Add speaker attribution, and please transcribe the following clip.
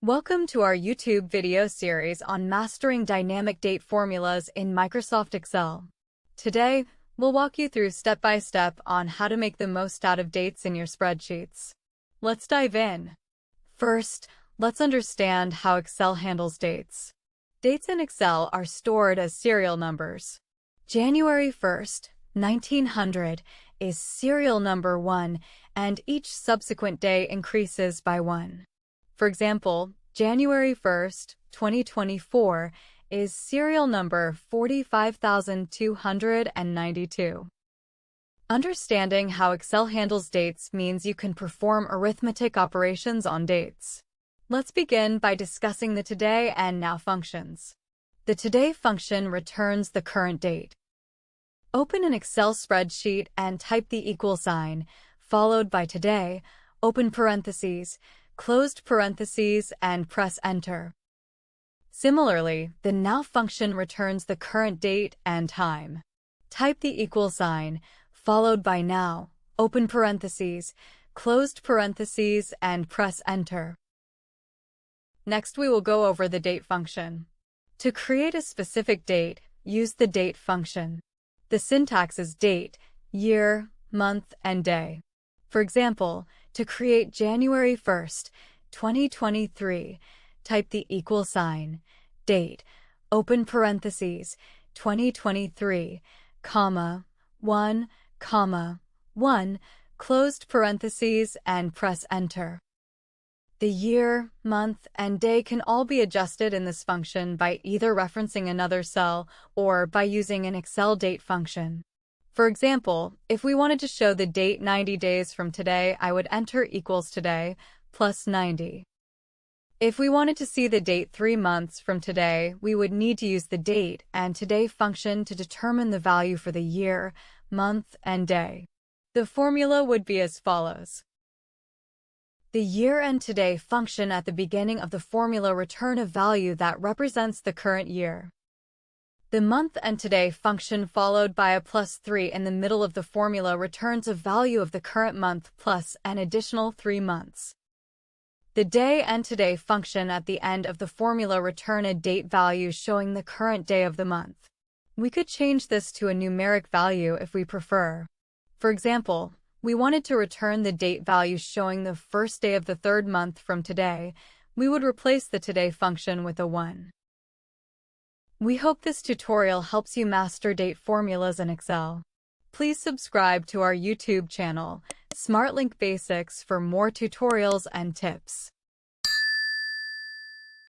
Speaker 1: Welcome to our YouTube video series on mastering dynamic date formulas in Microsoft Excel. Today, we'll walk you through step-by-step on how to make the most out of dates in your spreadsheets. Let's dive in. First, let's understand how Excel handles dates. Dates in Excel are stored as serial numbers. January 1st, 1900 is serial number 1, and each subsequent day increases by 1. For example, January 1st, 2024 is serial number 45,292. Understanding how Excel handles dates means you can perform arithmetic operations on dates. Let's begin by discussing the today and now functions. The today function returns the current date. Open an Excel spreadsheet and type the equal sign, followed by today, open parentheses, closed parentheses, and press Enter. Similarly, the now function returns the current date and time. Type the equal sign, followed by now, open parentheses, closed parentheses, and press Enter. Next, we will go over the date function. To create a specific date, use the date function. The syntax is date, year, month, and day. For example, to create January 1st, 2023, type the equal sign, date, open parentheses, 2023, comma, 1, comma, 1, closed parentheses, and press Enter. The year, month, and day can all be adjusted in this function by either referencing another cell or by using an Excel date function. For example, if we wanted to show the date 90 days from today, I would enter equals today plus 90. If we wanted to see the date 3 months from today, we would need to use the date and today function to determine the value for the year, month, and day. The formula would be as follows. The year and today function at the beginning of the formula return a value that represents the current year. The month and today function followed by a +3 in the middle of the formula returns a value of the current month plus an additional 3 months. The day and today function at the end of the formula return a date value showing the current day of the month. We could change this to a numeric value if we prefer. For example, we wanted to return the date value showing the first day of the 3rd month from today. We would replace the today function with a 1. We hope this tutorial helps you master date formulas in Excel. Please subscribe to our YouTube channel, SmartLink Basics, for more tutorials and tips.